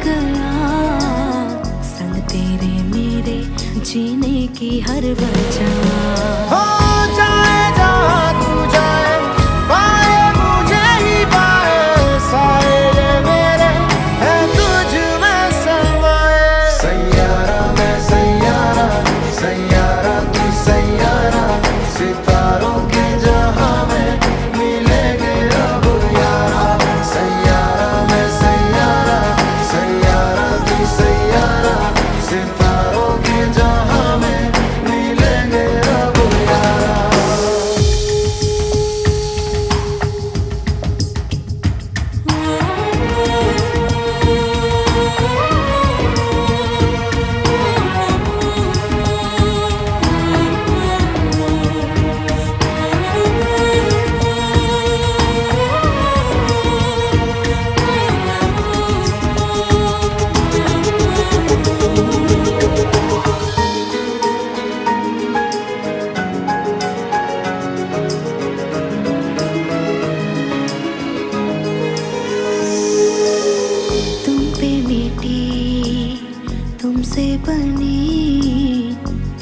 गया संग तेरे मेरे जीने की हर वजह। हो जाए जहाँ तू जाए, पाए मुझे ही पाए, साए ये मेरे है तुझ में समाए। सैयारा मैं सैयारा, सैयारा तू सैयारा, सितारों के जहां में मिलेंगे अब यारा। सैयारा मैं सैयारा, सैयारा तू सैयारा, सितारों के जहां में मिलेंगे अब यारा। तुम पे मिटी तुमसे बनी,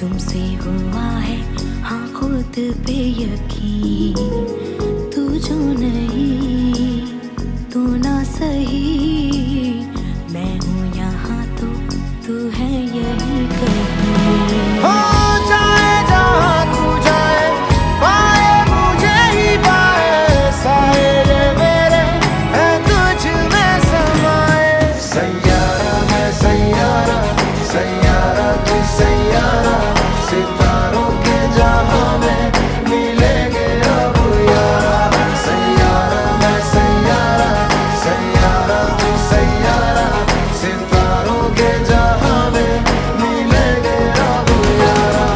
तुमसे हुआ है हाँ खुद पे यकीन। तू जो नहीं तू ना सही, मैं हूँ यहाँ तो तू है यही कहीं। हो जाए जहाँ तू जाए, पाए मुझे ही पाए, साए ये मेरे है तुझ में समाए। सैयारा मैं सैयारा, सैयारा तू सैयारा, सितारों के जहां में मिलेंगे अब यारा। सैयारा मैं सैयारा, सैयारा तू सैयारा, सितारों के जहां में मिलेंगे अब यारा।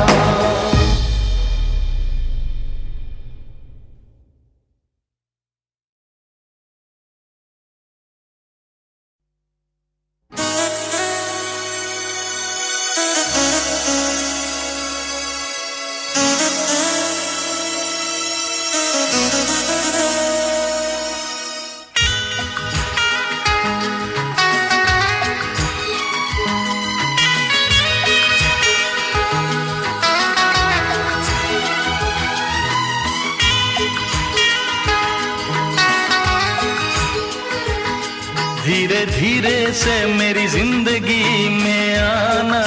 धीरे धीरे से मेरी जिंदगी में आना,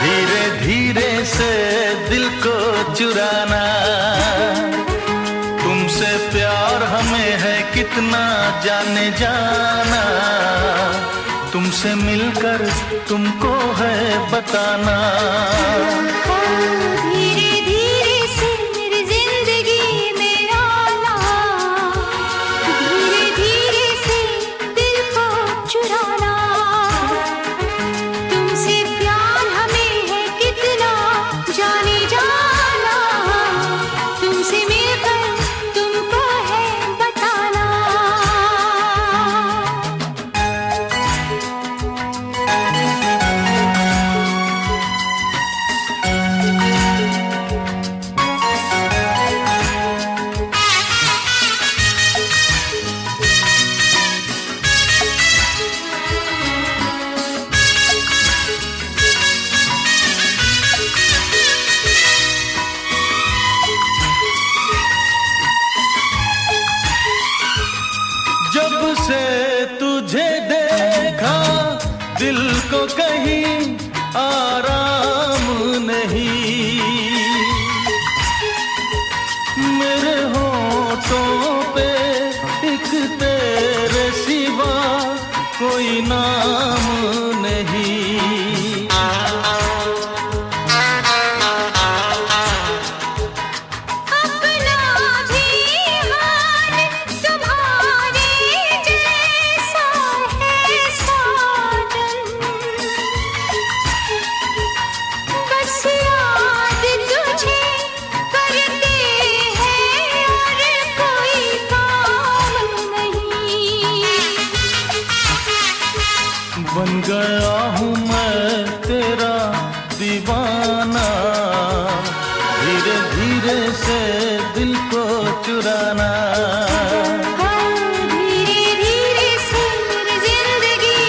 धीरे धीरे से दिल को चुराना। तुमसे प्यार हमें है कितना जाने जाना, तुमसे मिलकर तुमको है बताना। धीरे धीरे से मेरी जिंदगी में आना, धीरे धीरे से दिल को चुराना। तुमसे प्यार हमें है कितना जाने जाना, तुमसे मिलकर तुमको है बताना। जब से तुझे देखा दिल को कहीं आराम नहीं, मेरे होठों पे एक तेरे सिवा कोई नाम नहीं। अपना भी हाल तुम्हारे जैसा है साजन, बस याद तुझे करते हैं और कोई काम नहीं। बन गया हूँ मैं तेरा दीवाना, धीरे धीरे से दिल को चुराना। धीरे धीरे से मेरी जिंदगी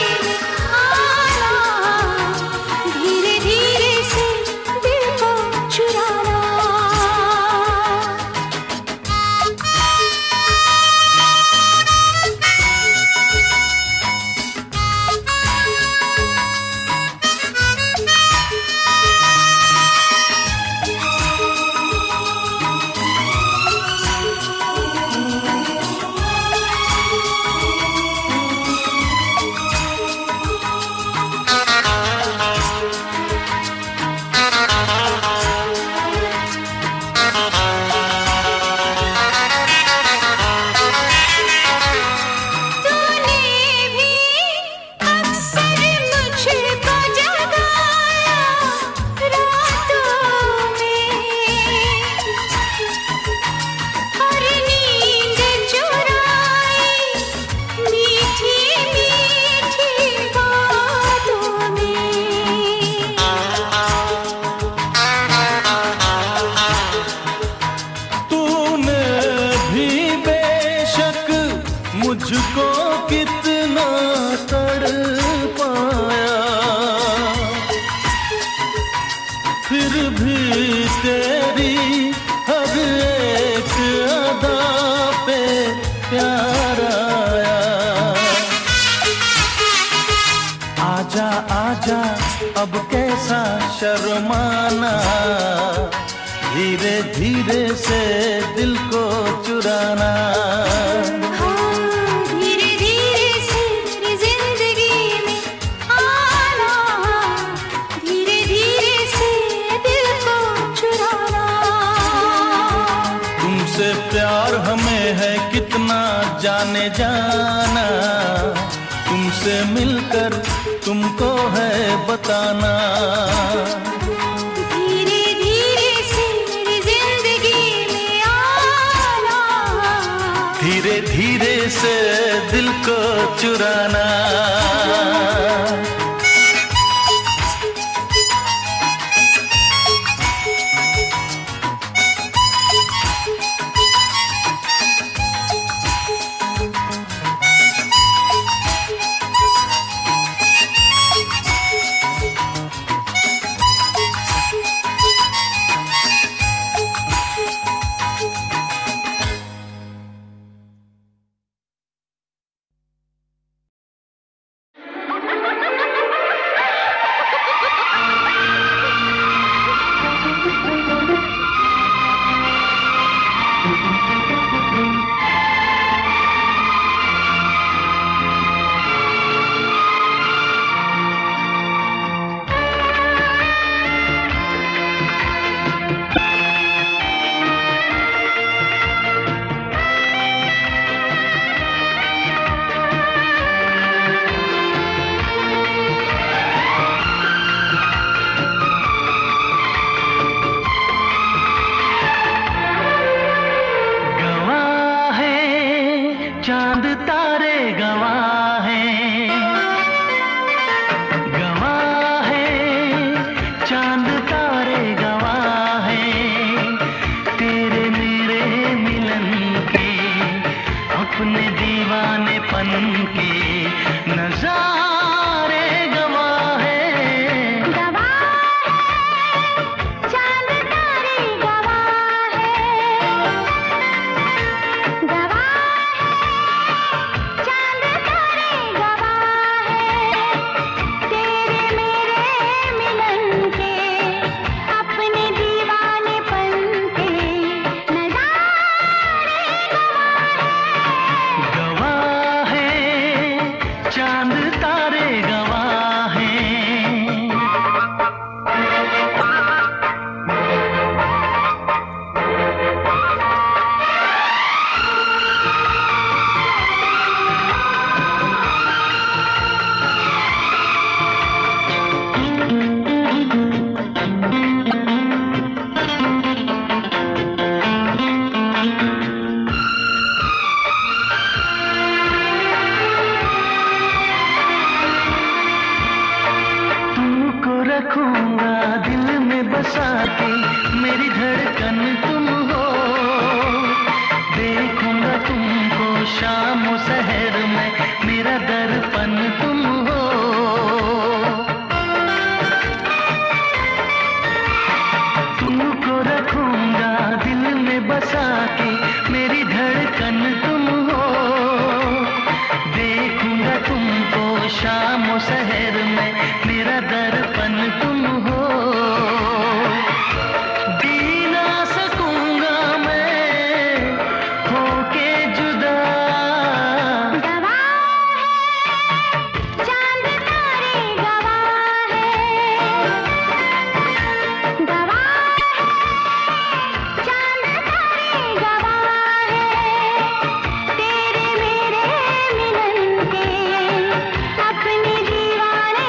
आजा आजा अब कैसा शर्माना, धीरे धीरे से दिल को चुराना। धीरे धीरे से मेरी जिंदगी में आना, धीरे धीरे से दिल को चुराना। तुमसे प्यार हमें है कितना जाने जाना, तुमसे मिलकर तुमको है बताना। धीरे धीरे से मेरी जिंदगी में आना, धीरे धीरे से दिल को चुराना। चांद तारे गवाह हैं, गवाह हैं, चांद तारे गवाह हैं, तेरे मेरे मिलन के, अपने दीवानेपन के नजारे गवाह हैं। चांद तारे गवाह है, गवाह चांद तारे गवाह है, तेरे मेरे मिलन के, अपने दीवानेपन के नजारे गवाह हैं, चांद तारे गवाह हैं। तुमको रखूंगा दिल में बसा के, मेरी धड़कन तुम हो, देखूंगा तुमको शाम शहर में, मेरा दर्पण तुम हो। तुमको रखूंगा दिल में बसा के, मेरी धड़कन तुम हो, देखूंगा तुमको शाम शहर में, मेरा दर्पण तुम हो। जी ना सकूंगा मैं होके जुदा, चांद तारे गवाह है, गवाह चांद तारे गवाह है, तेरे मेरे मिलन के, अपने दीवानेपन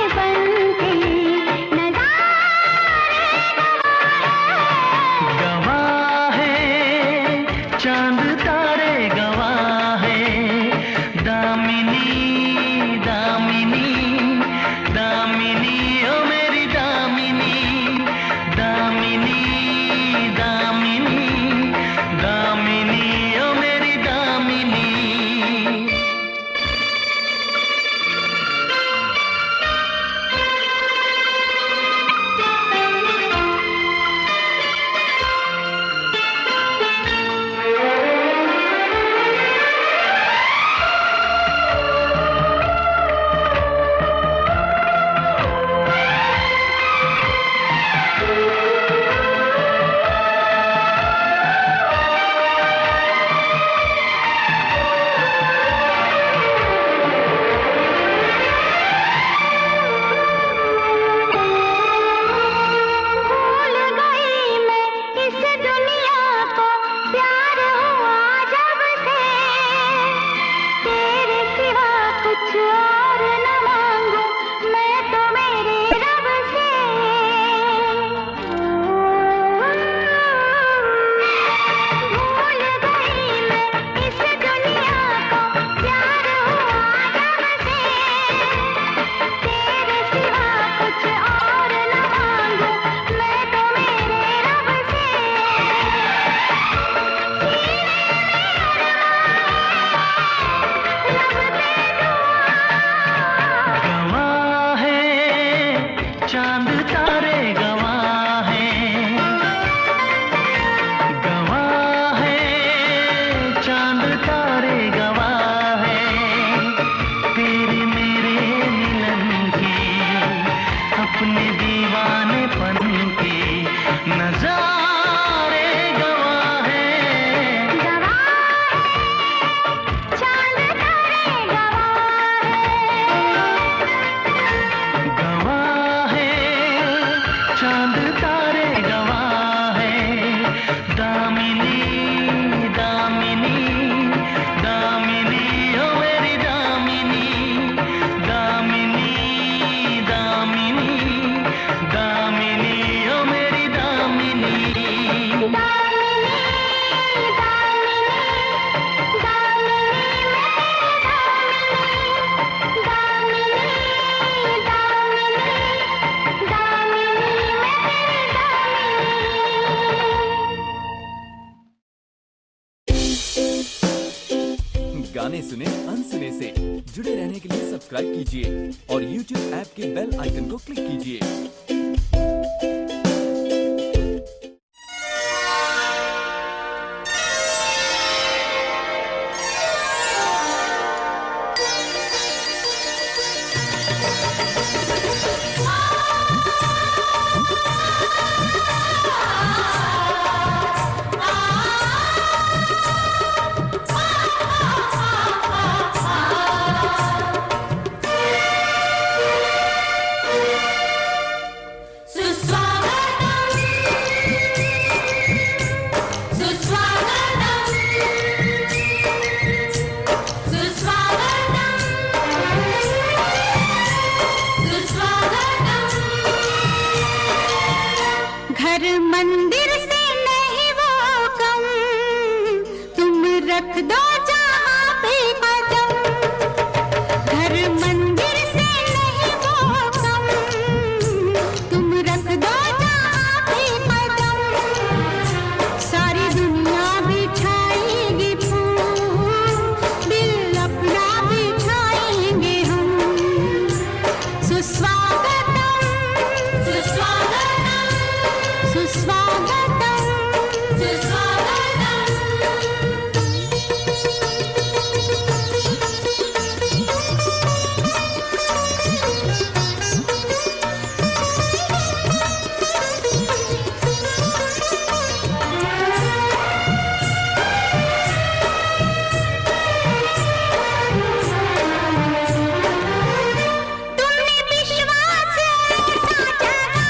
सब्सक्राइब कीजिए और YouTube ऐप के बेल आइकन को क्लिक कीजिए। घर मंदिर से नहीं वो कम, तुम रख दो जहाँ पे कदम। घर मंदिर से नहीं वो कम, तुम रख दो जहाँ पे कदम। सारी दुनिया बिछाएगी फूल, दिल अपना बिछाएंगे हम। सुस्वागतम, सुस्वागतम, सुस्वागतम, सुस्वागतम। तुमने विश्वास ऐसा जगाया,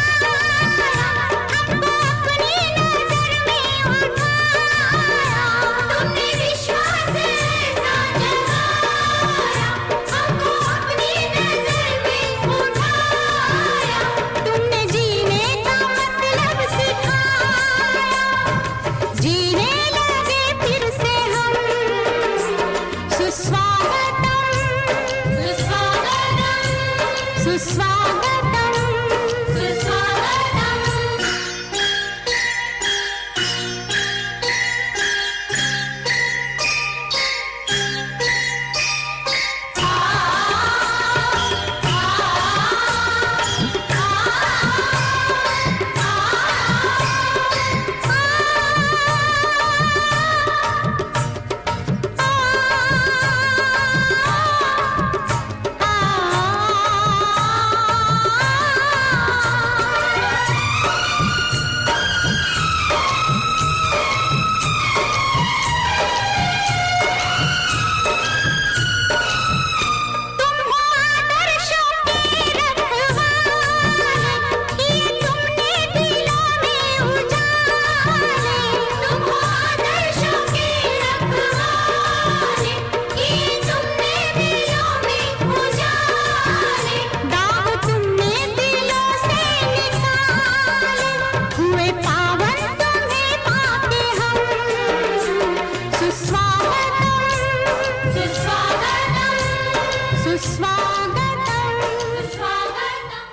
हमको अपनी नजर में उठाया। तुमने विश्वास ऐसा जगाया, हमको अपनी नजर में उठाया। तुमने जीने का मतलब सिखाया, जीने लगे फिर से हम। सुस्वागतम, सुस्वागतम, सुस्वागतम, सुस्वागतम। तुम हो आदर्शों के रखवाले, किए तुमने दिलों में उजाले। तुम हो आदर्शों के रखवाले, किए तुमने दिलों में उजाले। दाग तुमने दिलों से निकाले, हुए पावन तुम्हें पाके हम। सुस्वागतम, सुस्वागतम, सुस्वागतम, सुस्वागतम।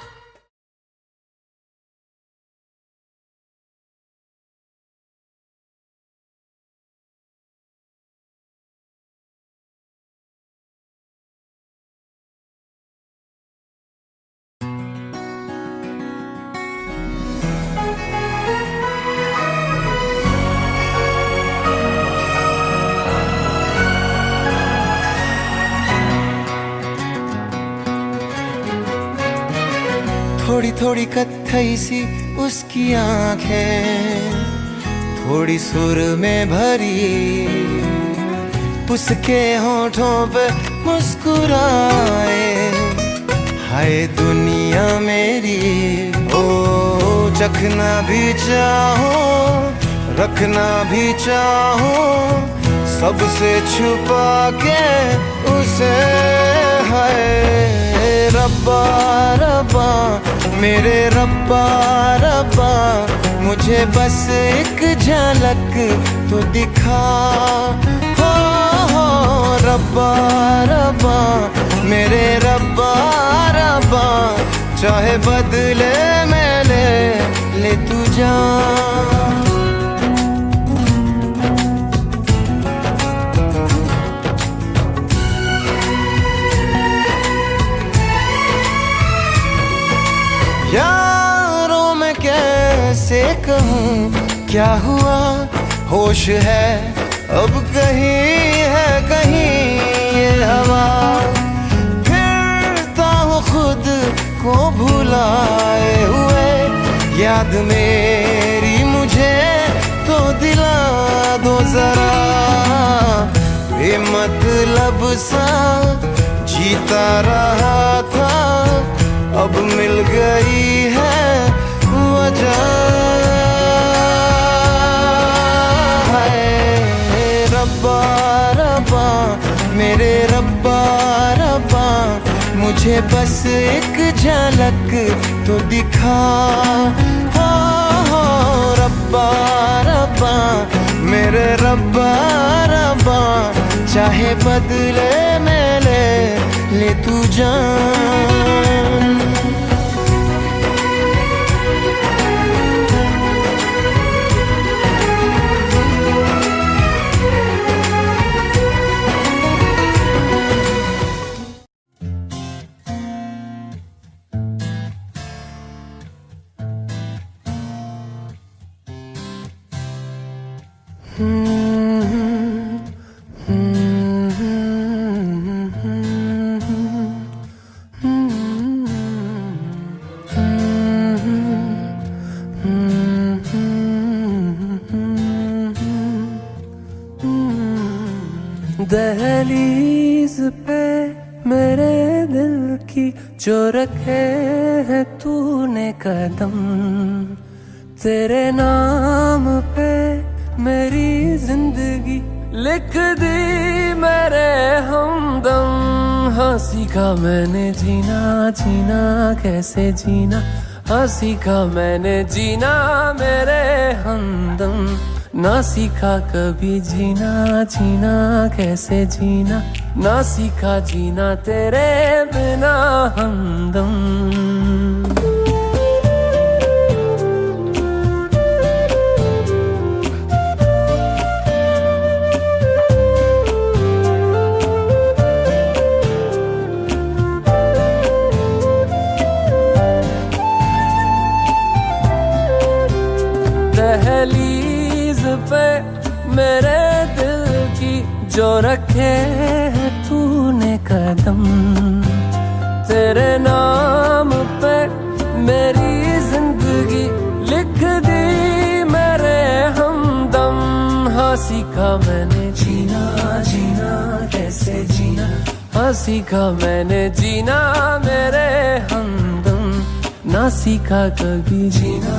थोड़ी थोड़ी कत्थई सी उसकी आंखें, थोड़ी सुर में भरी, उसके होठों पे मुस्कुराए। हाय दुनिया मेरी, ओ चखना भी चाहो, रखना भी चाहो, सबसे छुपा के उसे। है रब्बा रब्बा मेरे रब्बा रब्बा, मुझे बस एक झलक तो दिखा। हो रब्बा रब्बा मेरे रब्बा रब्बा, चाहे बदले में ले तू जान। यारों में कैसे कहूँ क्या हुआ, होश है अब कहीं है कहीं ये हवा, फिरता हूँ खुद को भुलाए हुए, याद मेरी मुझे तो दिला दो जरा, बेमतलब सा जीता रहा था, अब मिल गई है वजह, है रब्बा रब्बा मेरे रब्बा रब्बा, मुझे बस एक झलक तो दिखा, हो रब्बा रब्बा मेरे रब्बा रब्बा, चाहे बदले में ले तू जान। दहलीज पे मेरे दिल की जो रखे है तूने कदम, तेरे नाम पे मेरी जिंदगी लिख दी मेरे हमदम, हाँ सीखा मैंने जीना जीना कैसे जीना, हाँ सीखा मैंने जीना मेरे हमदम, ना सीखा कभी जीना जीना कैसे जीना, ना सीखा जीना तेरे बिना हमदम। दहलीज पे मेरे दिल की जो रखे है तूने कदम, तेरे नाम पे मेरी जिंदगी लिख दी मेरे हमदम, हाँ सीखा मैंने जीना जीना कैसे जीना, हाँ सीखा मैंने जीना मेरे हमदम, ना सीखा कभी जीना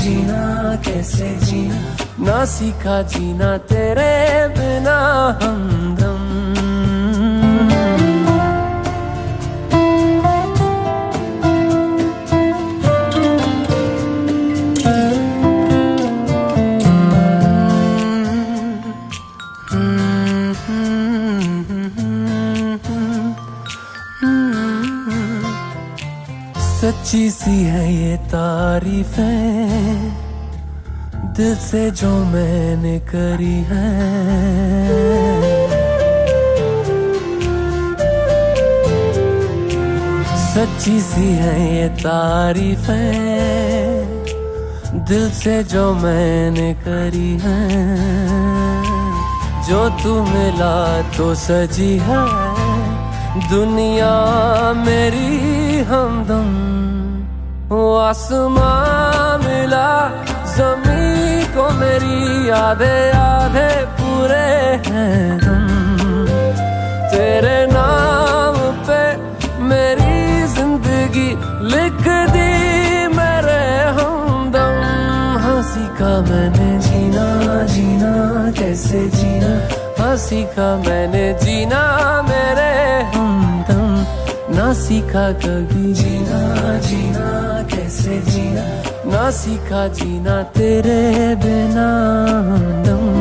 जीना कैसे जीना, ना सीखा जीना तेरे बिना हमदम। सच्ची सी है ये तारीफें दिल से जो मैंने करी है, सच्ची सी है ये तारीफें दिल से जो मैंने करी है, जो तू मिला तो सजी है दुनिया मेरी हमदम, वो आसमां मिला ज़मीं को मेरी आधे आधे पूरे हैं हम, तेरे नाम पे मेरी जिंदगी लिख दी मेरे हमदम, हाँ सीखा मैंने जीना जीना कैसे जीना, हाँ सीखा मैंने जीना मेरे हमदम, ना सीखा कभी जीना जीना कैसे जीना, ना सीखा जीना तेरे बिना हमदम।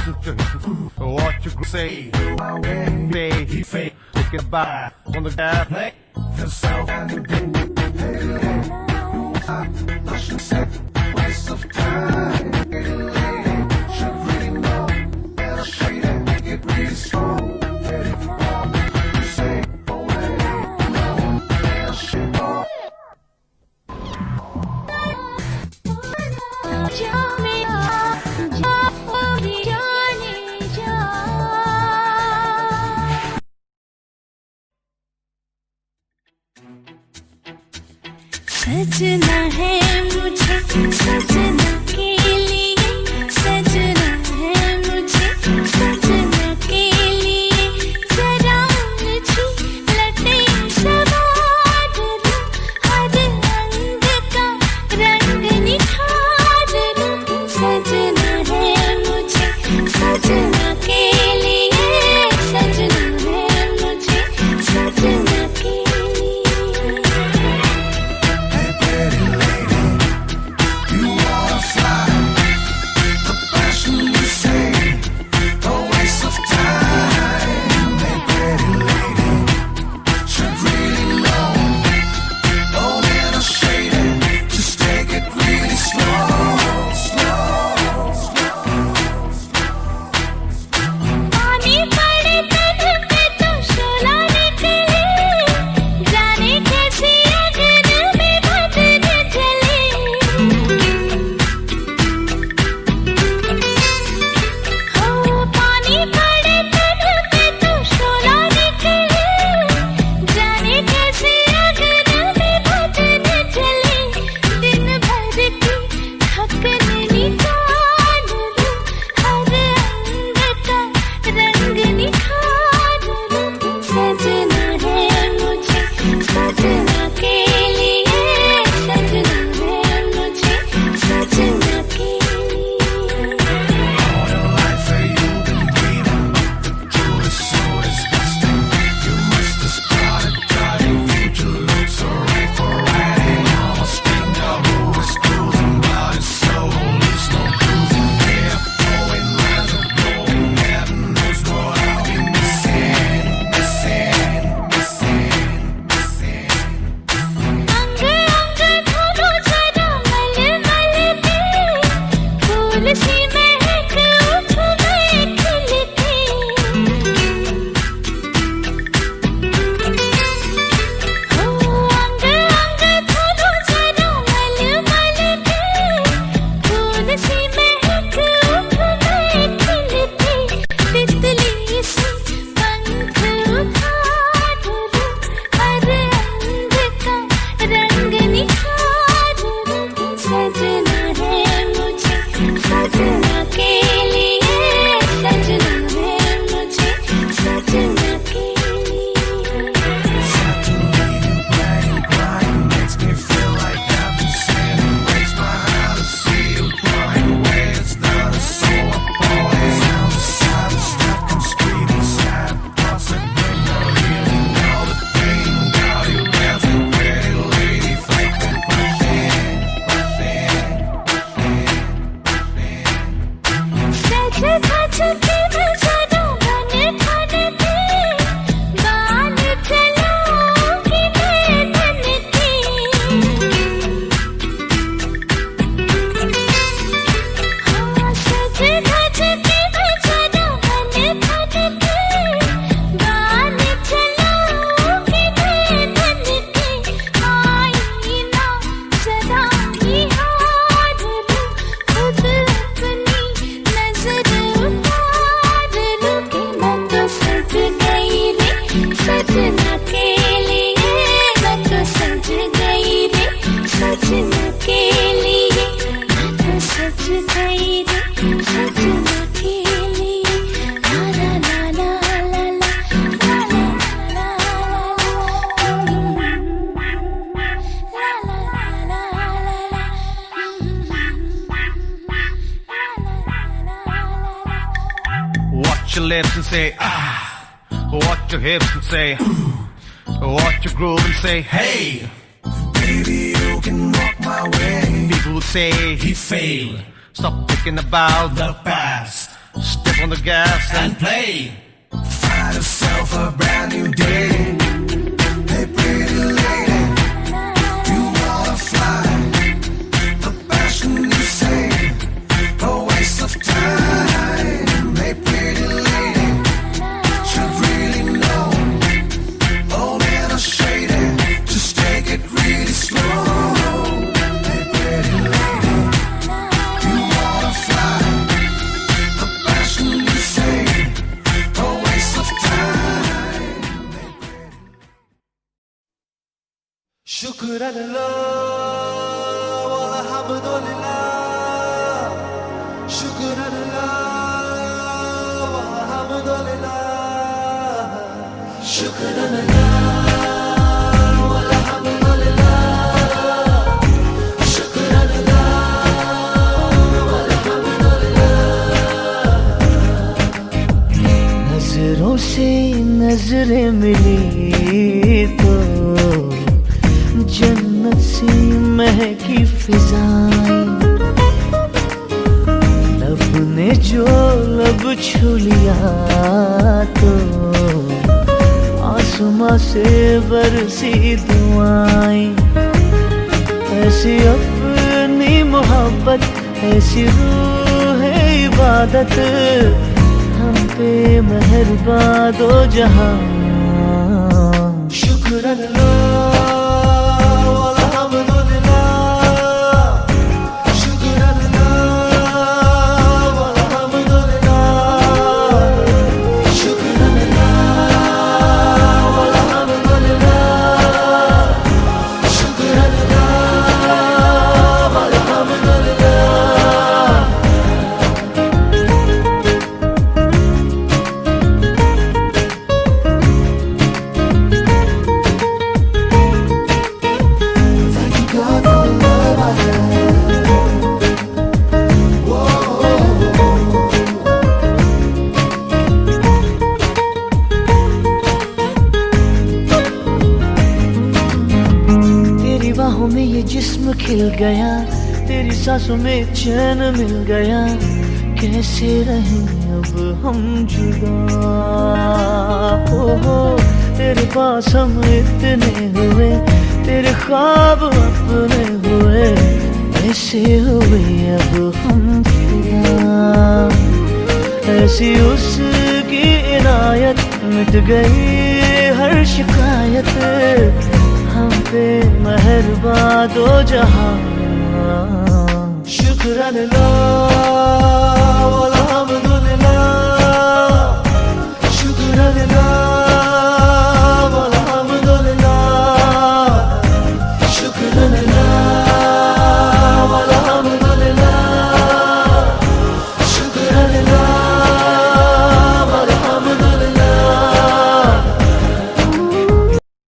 What you say? Say he fake. Look it back on the gap. Yourself and you do. Waste of time. Getting late. Should really know. Better shade and make it really strong. Get it wrong. You say, oh wait, no, better shit wrong. सजना है मुझे सजना के लिए सजना है मुझे सजना के लिए जरा मुझे लटे सवार दूं हर रंग का रंग निखार दूं सजना है मुझे सजना के लिए सजना है मुझे सजना के लिए Watch your lips and say, ah. Watch your hips and say, ooh. Watch your groove and say, hey. Baby, you can walk my way. People will say, he failed. Stop thinking about the past. Step on the gas and play. Find yourself a brand new day. Hey, pretty lady, you wanna fly? The passion you say, a waste of time. Hey, pretty lady, should really know. Oh man, I'm shady. Just take it really slow. Hey, pretty lady, you wanna fly? The passion you say, a waste of time. शुक्राना वल्हम्दुलिल्लाह, शुक्राना वल्हम्दुलिल्लाह, शुक्राना वल्हम्दुलिल्लाह, शुक्राना वल्हम्दुलिल्लाह। नजरों से नजरें मिली तो जन्नत सी महकी फिजाएं, लब ने जो लब छू लिया तो आसमां से बरसी दुआएं। ऐसी अपनी मोहब्बत, ऐसी रूह इबादत, हम पे मेहरबान दो जहां। शुक्राना में ये जिस्म खिल गया, तेरी सांसों में चैन मिल गया। कैसे रहें अब हम जुदा, हो तेरे पास हम इतने हुए, तेरे ख्वाब अपने हुए, ऐसे हुए अब हम फिदा। ऐसी उसकी इनायत, मिट गई हर शिकायत, हम पे मेहरबान दो जहां। शुक्राना वल्हम्दुलिल्लाह,